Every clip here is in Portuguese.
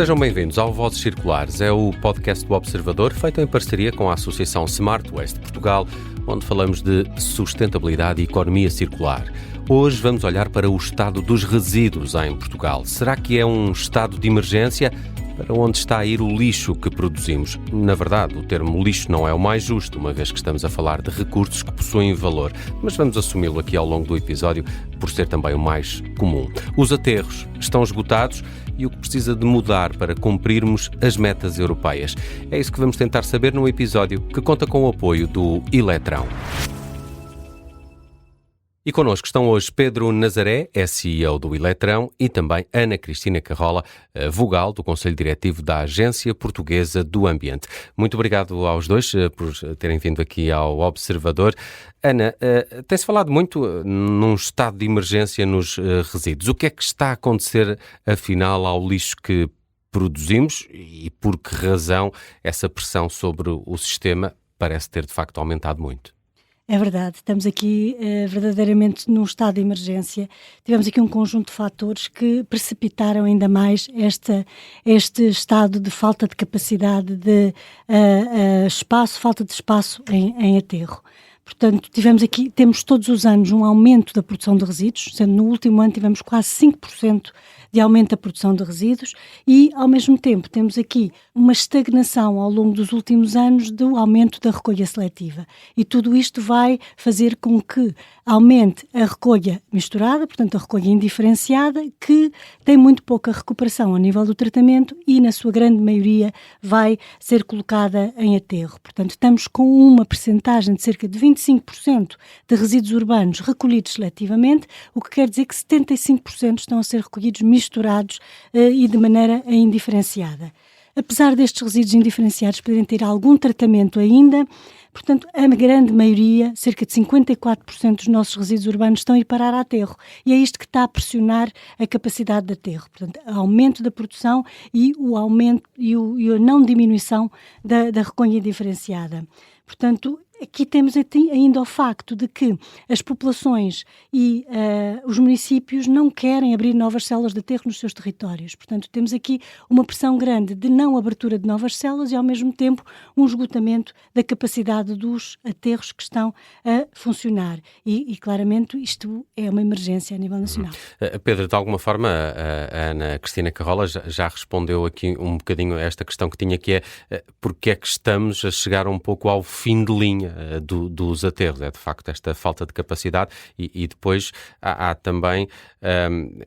Sejam bem-vindos ao Vozes Circulares. É o podcast do Observador, feito em parceria com a Associação Smart Waste Portugal, onde falamos de sustentabilidade e economia circular. Hoje vamos olhar para o estado dos resíduos em Portugal. Será que é um estado de emergência? Para onde está a ir o lixo que produzimos? Na verdade, o termo lixo não é o mais justo, uma vez que estamos a falar de recursos que possuem valor, mas vamos assumi-lo aqui ao longo do episódio por ser também o mais comum. Os aterros estão esgotados e o que precisa de mudar para cumprirmos as metas europeias. É isso que vamos tentar saber num episódio que conta com o apoio do Eletrão. E connosco estão hoje Pedro Nazaré, CEO do Eletrão, e também Ana Cristina Carrola, vogal do Conselho Diretivo da Agência Portuguesa do Ambiente. Muito obrigado aos dois por terem vindo aqui ao Observador. Ana, tem-se falado muito num estado de emergência nos resíduos. O que é que está a acontecer, afinal, ao lixo que produzimos e por que razão essa pressão sobre o sistema parece ter, de facto, aumentado muito? É verdade, estamos aqui verdadeiramente num estado de emergência. Tivemos aqui um conjunto de fatores que precipitaram ainda mais este estado de falta de capacidade de espaço, falta de espaço em aterro. Portanto, temos todos os anos um aumento da produção de resíduos, sendo no último ano tivemos quase 5% de aumento da produção de resíduos e, ao mesmo tempo, temos aqui uma estagnação ao longo dos últimos anos do aumento da recolha seletiva. E tudo isto vai fazer com que aumente a recolha misturada, portanto a recolha indiferenciada, que tem muito pouca recuperação ao nível do tratamento e, na sua grande maioria, vai ser colocada em aterro. Portanto, estamos com uma percentagem de cerca de 25% de resíduos urbanos recolhidos seletivamente, o que quer dizer que 75% estão a ser recolhidos misturados e de maneira indiferenciada. Apesar destes resíduos indiferenciados poderem ter algum tratamento ainda, portanto, a grande maioria, cerca de 54% dos nossos resíduos urbanos estão a ir parar a aterro. E é isto que está a pressionar a capacidade de aterro. Portanto, aumento da produção e o aumento e a não diminuição da recolha indiferenciada. Portanto, aqui temos ainda o facto de que as populações e os municípios não querem abrir novas células de aterro nos seus territórios. Portanto, temos aqui uma pressão grande de não abertura de novas células e, ao mesmo tempo, um esgotamento da capacidade dos aterros que estão a funcionar. E claramente, isto é uma emergência a nível nacional. Pedro, de alguma forma, a Ana Cristina Carrola já respondeu aqui um bocadinho a esta questão que tinha, que é porque é que estamos a chegar um pouco ao fim de linha dos aterros. É de facto esta falta de capacidade e depois há também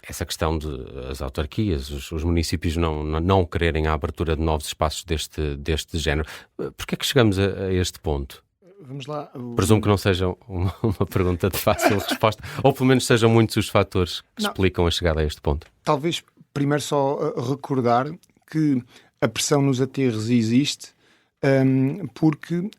essa questão de as autarquias, os municípios não quererem a abertura de novos espaços deste género. Porquê é que chegamos a este ponto? Vamos lá. Presumo que não seja uma pergunta de fácil resposta, ou pelo menos sejam muitos os fatores que explicam a chegada a este ponto. Talvez primeiro só recordar que a pressão nos aterros existe porque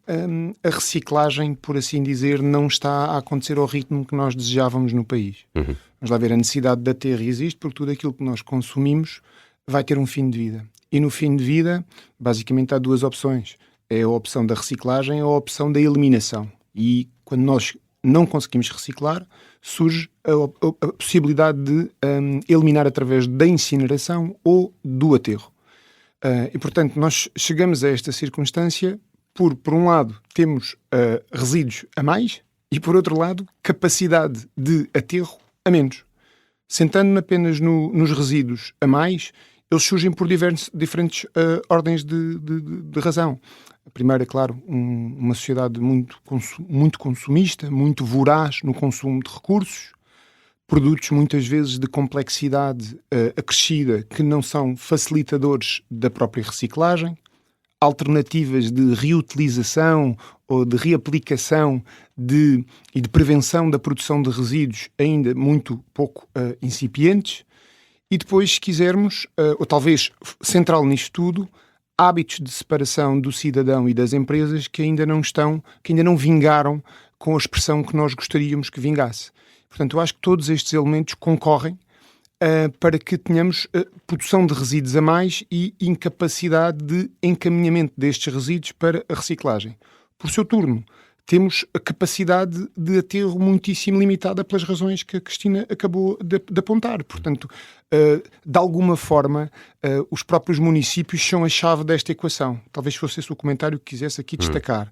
a reciclagem, por assim dizer, não está a acontecer ao ritmo que nós desejávamos no país. Vamos lá ver, a necessidade de aterro existe porque tudo aquilo que nós consumimos vai ter um fim de vida. E no fim de vida, basicamente há duas opções. É a opção da reciclagem ou a opção da eliminação. E quando nós não conseguimos reciclar, surge a possibilidade de eliminar através da incineração ou do aterro. E, portanto, nós chegamos a esta circunstância por um lado, temos resíduos a mais e, por outro lado, capacidade de aterro a menos. Sentando apenas nos resíduos a mais, eles surgem por diferentes ordens de razão. A primeira, claro, uma sociedade muito consumista, muito voraz no consumo de recursos, produtos muitas vezes de complexidade acrescida que não são facilitadores da própria reciclagem, alternativas de reutilização ou de reaplicação e de prevenção da produção de resíduos ainda muito pouco incipientes, e depois, se quisermos, ou talvez central nisto tudo, hábitos de separação do cidadão e das empresas que ainda não vingaram com a expressão que nós gostaríamos que vingasse. Portanto, eu acho que todos estes elementos concorrem para que tenhamos produção de resíduos a mais e incapacidade de encaminhamento destes resíduos para a reciclagem. Por seu turno, temos a capacidade de aterro muitíssimo limitada pelas razões que a Cristina acabou de apontar. Portanto, de alguma forma, os próprios municípios são a chave desta equação. Talvez fosse esse o comentário que quisesse aqui destacar.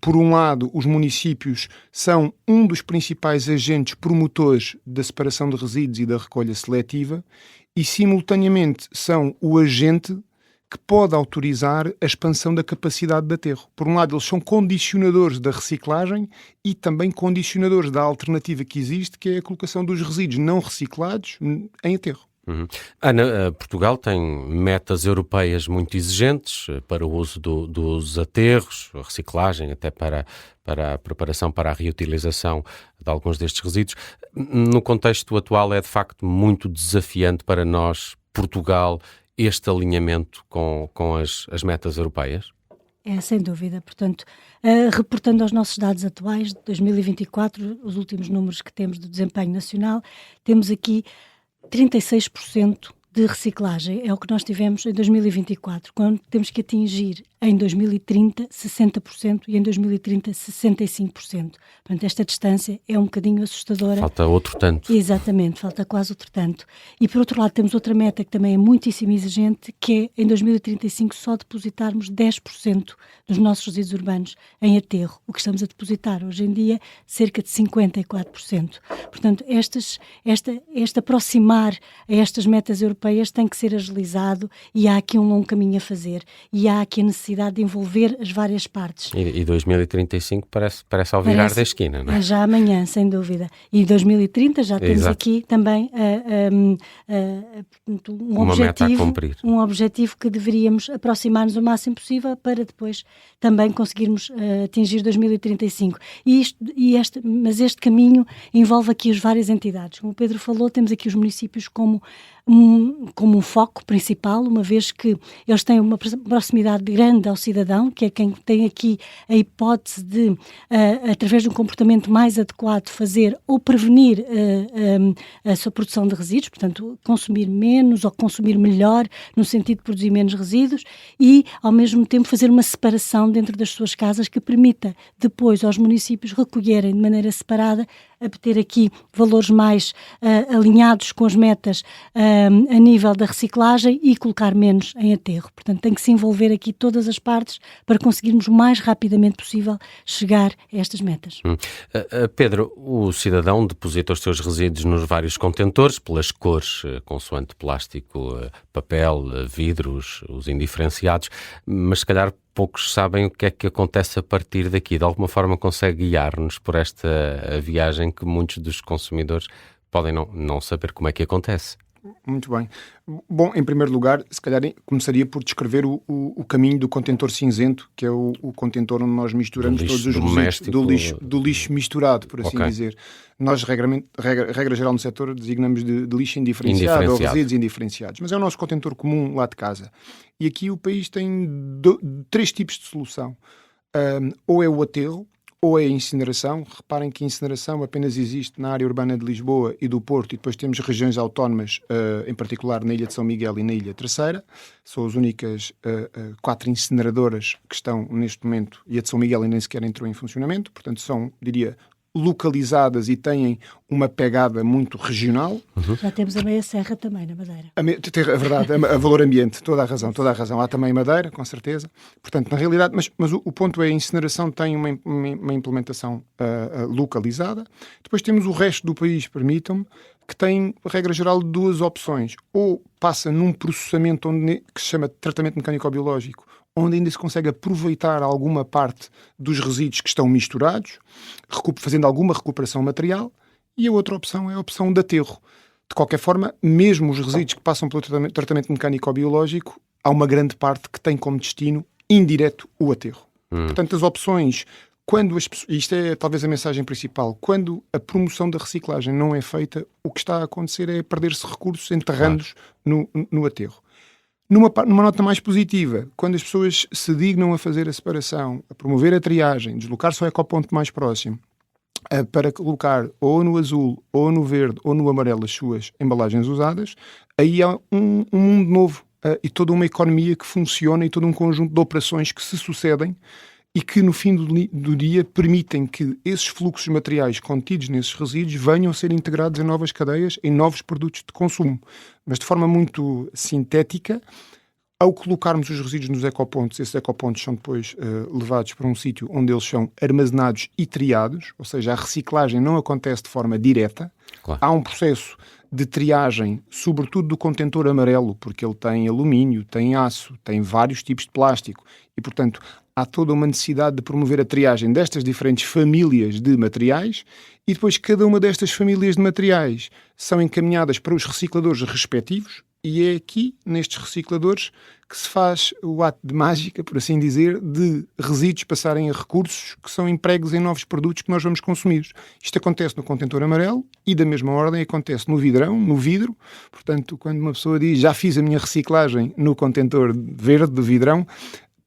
Por um lado, os municípios são um dos principais agentes promotores da separação de resíduos e da recolha seletiva e, simultaneamente, são o agente que pode autorizar a expansão da capacidade de aterro. Por um lado, eles são condicionadores da reciclagem e também condicionadores da alternativa que existe, que é a colocação dos resíduos não reciclados em aterro. Ana, Portugal tem metas europeias muito exigentes para o uso dos aterros, a reciclagem, até para a preparação para a reutilização de alguns destes resíduos. No contexto atual é de facto muito desafiante para nós, Portugal, este alinhamento com as metas europeias? É, sem dúvida. Portanto, reportando aos nossos dados atuais de 2024, os últimos números que temos do desempenho nacional, temos aqui 36% de reciclagem. É o que nós tivemos em 2024, quando temos que atingir em 2030 60% e em 2030 65%. Portanto, esta distância é um bocadinho assustadora. Falta outro tanto. Exatamente, falta quase outro tanto. E por outro lado temos outra meta que também é muitíssimo exigente, que é em 2035 só depositarmos 10% dos nossos resíduos urbanos em aterro. O que estamos a depositar hoje em dia, cerca de 54%. Portanto, este aproximar a estas metas europeias tem que ser agilizado e há aqui um longo caminho a fazer. E há aqui a necessidade de envolver as várias partes. E 2035 parece ao virar da esquina, não é? Já amanhã, sem dúvida. E 2030 já temos Exato. aqui também meta a cumprir. Um objetivo que deveríamos aproximar-nos o máximo possível para depois também conseguirmos atingir 2035. Mas este caminho envolve aqui as várias entidades. Como o Pedro falou, temos aqui os municípios como um foco principal, uma vez que eles têm uma proximidade grande ao cidadão, que é quem tem aqui a hipótese de, através de um comportamento mais adequado, fazer ou prevenir a sua produção de resíduos, portanto, consumir menos ou consumir melhor, no sentido de produzir menos resíduos, e, ao mesmo tempo, fazer uma separação dentro das suas casas que permita depois aos municípios recolherem de maneira separada, obter aqui valores mais alinhados com as metas a nível da reciclagem e colocar menos em aterro. Portanto, tem que se envolver aqui todas as partes para conseguirmos o mais rapidamente possível chegar a estas metas. Pedro, o cidadão deposita os seus resíduos nos vários contentores, pelas cores, consoante plástico, papel, vidros, os indiferenciados, mas se calhar poucos sabem o que é que acontece a partir daqui. De alguma forma consegue guiar-nos por esta viagem que muitos dos consumidores podem não saber como é que acontece. Muito bem. Bom, em primeiro lugar, se calhar começaria por descrever o caminho do contentor cinzento, que é o contentor onde nós misturamos todos os resíduos do lixo misturado, por assim dizer. Nós, regra geral no setor, designamos de lixo indiferenciado ou resíduos indiferenciados, mas é o nosso contentor comum lá de casa. E aqui o país tem três tipos de solução. Ou é o aterro, ou é a incineração. Reparem que a incineração apenas existe na área urbana de Lisboa e do Porto, e depois temos regiões autónomas, em particular na Ilha de São Miguel e na Ilha Terceira. São as únicas 4 incineradoras que estão neste momento, e a de São Miguel nem sequer entrou em funcionamento, portanto são, diria, localizadas e têm uma pegada muito regional. Já temos a Meia Serra também, na Madeira. É verdade, a Valor Ambiente, toda a razão. Há também Madeira, com certeza. Portanto, na realidade, mas o ponto é a incineração tem uma implementação localizada. Depois temos o resto do país, permitam-me, que tem, regra geral, 2 opções. Ou passa num processamento que se chama tratamento mecânico-biológico, onde ainda se consegue aproveitar alguma parte dos resíduos que estão misturados, fazendo alguma recuperação material, e a outra opção é a opção de aterro. De qualquer forma, mesmo os resíduos que passam pelo tratamento mecânico-biológico, há uma grande parte que tem como destino indireto o aterro. Portanto, as opções, isto é talvez a mensagem principal, quando a promoção da reciclagem não é feita, o que está a acontecer é perder-se recursos enterrando-os no aterro. Numa nota mais positiva, quando as pessoas se dignam a fazer a separação, a promover a triagem, deslocar-se ao ecoponto mais próximo, para colocar ou no azul, ou no verde, ou no amarelo as suas embalagens usadas, aí há um mundo novo e toda uma economia que funciona e todo um conjunto de operações que se sucedem e que no fim do dia permitem que esses fluxos materiais contidos nesses resíduos venham a ser integrados em novas cadeias, em novos produtos de consumo. Mas de forma muito sintética, ao colocarmos os resíduos nos ecopontos, esses ecopontos são depois levados para um sítio onde eles são armazenados e triados, ou seja, a reciclagem não acontece de forma direta. Claro. Há um processo de triagem, sobretudo do contentor amarelo, porque ele tem alumínio, tem aço, tem vários tipos de plástico e, portanto, há toda uma necessidade de promover a triagem destas diferentes famílias de materiais e depois cada uma destas famílias de materiais são encaminhadas para os recicladores respectivos. E é aqui, nestes recicladores, que se faz o ato de mágica, por assim dizer, de resíduos passarem a recursos que são empregos em novos produtos que nós vamos consumir. Isto acontece no contentor amarelo e, da mesma ordem, acontece no vidrão, no vidro. Portanto, quando uma pessoa diz já fiz a minha reciclagem no contentor verde do vidrão,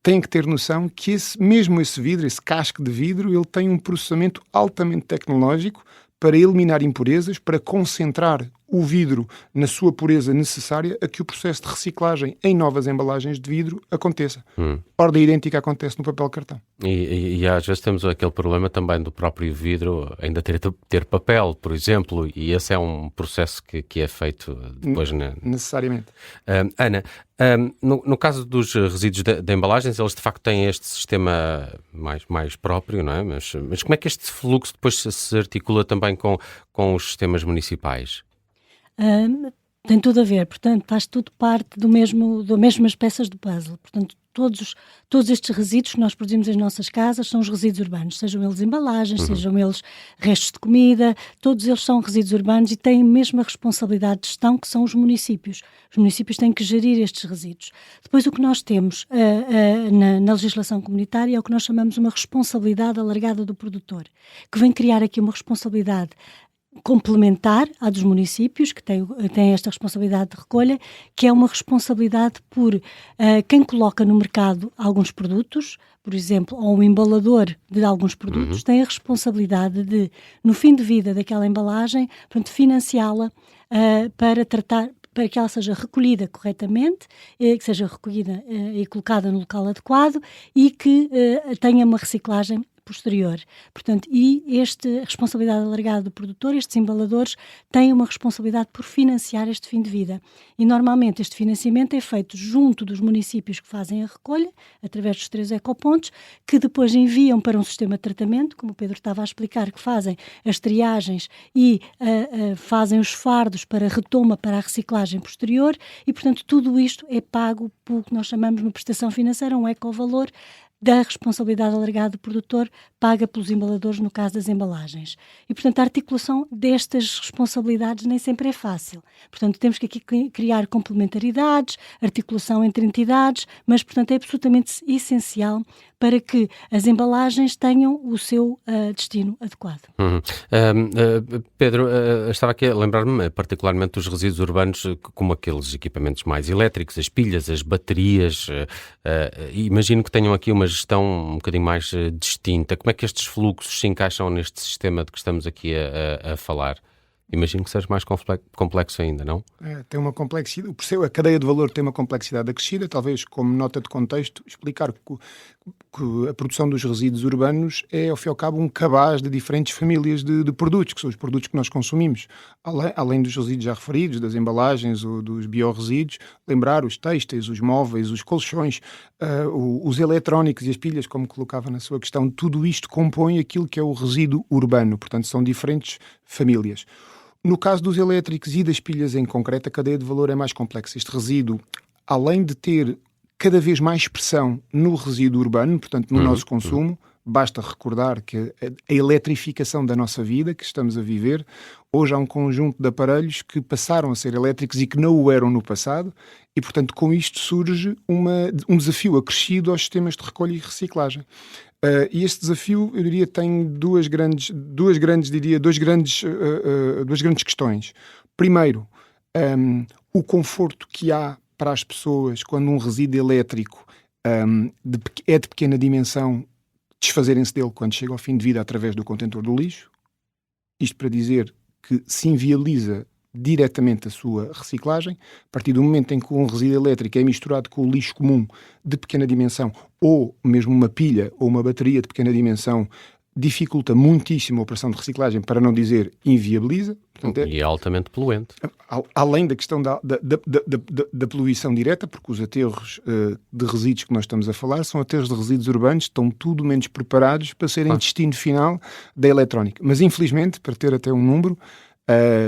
tem que ter noção que mesmo esse vidro, esse casco de vidro, ele tem um processamento altamente tecnológico para eliminar impurezas, para concentrar o vidro na sua pureza necessária a que o processo de reciclagem em novas embalagens de vidro aconteça. Ordem idêntica acontece no papel cartão. E às vezes temos aquele problema também do próprio vidro ainda ter papel, por exemplo, e esse é um processo que é feito depois... Necessariamente. Ana, no caso dos resíduos de embalagens, eles de facto têm este sistema mais próprio, não é? Mas como é que este fluxo depois se articula também com os sistemas municipais? Tem tudo a ver, portanto, faz tudo parte das mesmas peças do puzzle. Portanto, todos estes resíduos que nós produzimos nas nossas casas são os resíduos urbanos, sejam eles embalagens, sejam eles restos de comida, todos eles são resíduos urbanos e têm a mesma responsabilidade de gestão que são os municípios. Os municípios têm que gerir estes resíduos. Depois, o que nós temos na legislação comunitária é o que nós chamamos uma responsabilidade alargada do produtor, que vem criar aqui uma responsabilidade complementar à dos municípios, que têm esta responsabilidade de recolha, que é uma responsabilidade por quem coloca no mercado alguns produtos, por exemplo, ou o embalador de alguns produtos, tem a responsabilidade de, no fim de vida daquela embalagem, portanto, financiá-la para que ela seja recolhida corretamente, que seja recolhida e colocada no local adequado e que tenha uma reciclagem posterior. Portanto, esta responsabilidade alargada do produtor, estes embaladores, têm uma responsabilidade por financiar este fim de vida. E, normalmente, este financiamento é feito junto dos municípios que fazem a recolha, através dos 3 ecopontos, que depois enviam para um sistema de tratamento, como o Pedro estava a explicar, que fazem as triagens e fazem os fardos para a retoma, para a reciclagem posterior e, portanto, tudo isto é pago pelo que nós chamamos de prestação financeira, um ecovalor, da responsabilidade alargada do produtor paga pelos embaladores no caso das embalagens. E, portanto, a articulação destas responsabilidades nem sempre é fácil. Portanto, temos que aqui criar complementaridades, articulação entre entidades, mas, portanto, é absolutamente essencial para que as embalagens tenham o seu destino adequado. Pedro, estava aqui a lembrar-me particularmente dos resíduos urbanos como aqueles equipamentos mais elétricos, as pilhas, as baterias. Imagino que tenham aqui uma gestão um bocadinho mais distinta. Como é que estes fluxos se encaixam neste sistema de que estamos aqui a falar? Imagino que seja mais complexo ainda, não? Tem uma complexidade. A cadeia de valor tem uma complexidade acrescida. Talvez, como nota de contexto, explicar que a produção dos resíduos urbanos é, ao fim e ao cabo, um cabaz de diferentes famílias de produtos, que são os produtos que nós consumimos. Além dos resíduos já referidos, das embalagens ou dos biorresíduos, lembrar os têxteis, os móveis, os colchões, os eletrónicos e as pilhas, como colocava na sua questão, tudo isto compõe aquilo que é o resíduo urbano. Portanto, são diferentes famílias. No caso dos elétricos e das pilhas em concreto, a cadeia de valor é mais complexa. Este resíduo, além de ter cada vez mais pressão no resíduo urbano, portanto, no nosso consumo, basta recordar que a eletrificação da nossa vida que estamos a viver, hoje há um conjunto de aparelhos que passaram a ser elétricos e que não o eram no passado, e, portanto, com isto surge um desafio acrescido aos sistemas de recolha e reciclagem. E este desafio, eu diria, tem duas grandes questões. Primeiro, o conforto que há para as pessoas quando um resíduo elétrico é de pequena dimensão, desfazerem-se dele quando chega ao fim de vida através do contentor do lixo. Isto para dizer que se inviabiliza diretamente a sua reciclagem. A partir do momento em que um resíduo elétrico é misturado com o lixo comum de pequena dimensão, ou mesmo uma pilha ou uma bateria de pequena dimensão, dificulta muitíssimo a operação de reciclagem, para não dizer inviabiliza. Portanto, e é altamente poluente. Além da questão da poluição direta, porque os aterros de resíduos que nós estamos a falar são aterros de resíduos urbanos, estão tudo menos preparados para serem destino final da eletrónica. Mas, infelizmente, para ter até um número,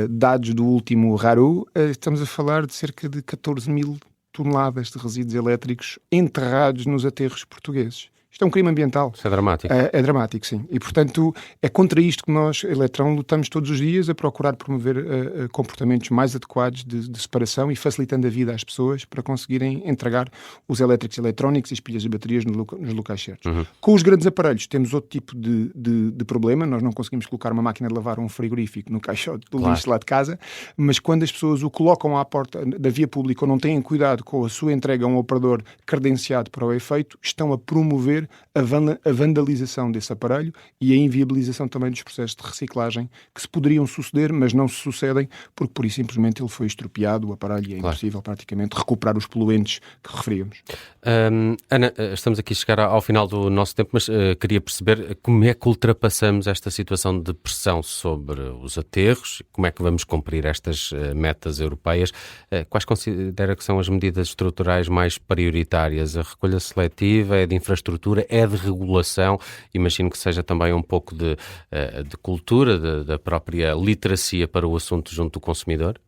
dados do último RARU, estamos a falar de cerca de 14 mil toneladas de resíduos elétricos enterrados nos aterros portugueses. Isto é um crime ambiental. Isso é dramático. É dramático, sim. E, portanto, é contra isto que nós, Eletrão, lutamos todos os dias a procurar promover comportamentos mais adequados de separação e facilitando a vida às pessoas para conseguirem entregar os elétricos e eletrónicos e as pilhas e baterias nos locais certos. Com os grandes aparelhos temos outro tipo de problema. Nós não conseguimos colocar uma máquina de lavar ou um frigorífico no caixote do lixo lá de casa, mas quando as pessoas o colocam à porta da via pública ou não têm cuidado com a sua entrega a um operador credenciado para o efeito, estão a promover a vandalização desse aparelho e a inviabilização também dos processos de reciclagem que se poderiam suceder, mas não se sucedem porque, por e simplesmente, ele foi estropiado, o aparelho, e é impossível praticamente recuperar os poluentes que referíamos. Ana, estamos aqui a chegar ao final do nosso tempo, mas queria perceber como é que ultrapassamos esta situação de pressão sobre os aterros, como é que vamos cumprir estas metas europeias, quais considera que são as medidas estruturais mais prioritárias? A recolha seletiva, é de infraestrutura, é de regulação, imagino que seja também um pouco de cultura, da própria literacia para o assunto junto do consumidor?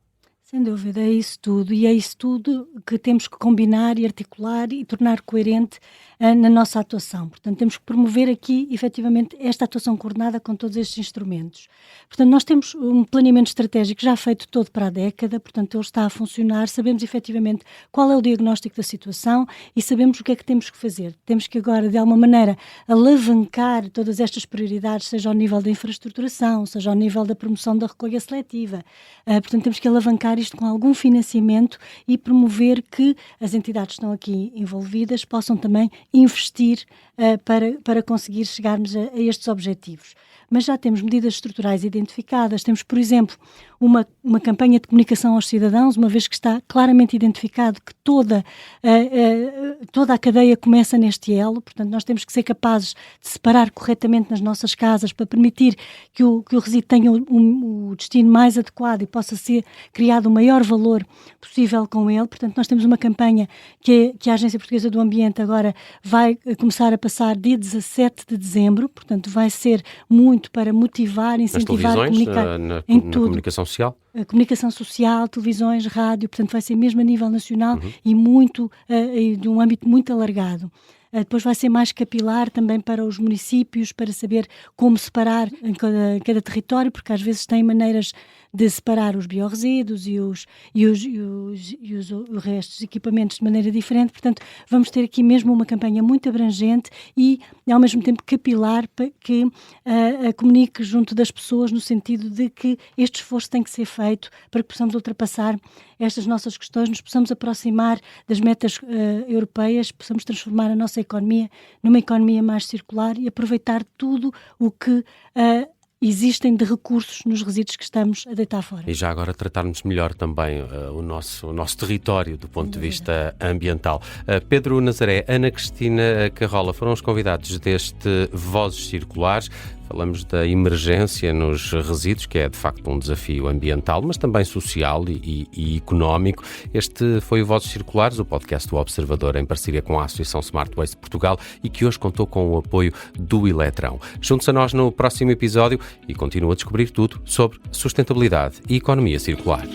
Sem dúvida, é isso tudo. E é isso tudo que temos que combinar e articular e tornar coerente na nossa atuação. Portanto, temos que promover aqui, efetivamente, esta atuação coordenada com todos estes instrumentos. Portanto, nós temos um planeamento estratégico já feito todo para a década, portanto, ele está a funcionar, sabemos efetivamente qual é o diagnóstico da situação e sabemos o que é que temos que fazer. Temos que agora, de alguma maneira, alavancar todas estas prioridades, seja ao nível da infraestruturação, seja ao nível da promoção da recolha seletiva. Portanto, temos que alavancar isto com algum financiamento e promover que as entidades que estão aqui envolvidas possam também investir para conseguir chegarmos a estes objetivos. Mas já temos medidas estruturais identificadas. Temos, por exemplo, uma campanha de comunicação aos cidadãos, uma vez que está claramente identificado que toda a cadeia começa neste elo. Portanto, nós temos que ser capazes de separar corretamente nas nossas casas para permitir que o resíduo tenha o destino mais adequado e possa ser criado o maior valor possível com ele. Portanto, nós temos uma campanha que a Agência Portuguesa do Ambiente agora vai começar a passar dia 17 de dezembro. Portanto, vai ser muito para motivar, incentivar, comunicar em tudo. Comunicação social? A comunicação social, televisões, rádio, portanto vai ser mesmo a nível nacional e muito, de um âmbito muito alargado. Depois vai ser mais capilar também para os municípios, para saber como separar em cada território, porque às vezes têm maneiras de separar os biorresíduos e os restos de equipamentos de maneira diferente. Portanto, vamos ter aqui mesmo uma campanha muito abrangente e, ao mesmo tempo, capilar, para que comunique junto das pessoas no sentido de que este esforço tem que ser feito para que possamos ultrapassar estas nossas questões, nos possamos aproximar das metas europeias, possamos transformar a nossa economia numa economia mais circular e aproveitar tudo o que existem de recursos nos resíduos que estamos a deitar fora. E já agora tratarmos melhor também o nosso território do ponto de vista ambiental. Pedro Nazaré, Ana Cristina Carrola foram os convidados deste Vozes Circulares. Falamos da emergência nos resíduos, que é de facto um desafio ambiental, mas também social e económico. Este foi o Vozes Circulares, o podcast do Observador, em parceria com a Associação Smart Waste Portugal e que hoje contou com o apoio do Eletrão. Junte-se a nós no próximo episódio e continue a descobrir tudo sobre sustentabilidade e economia circular.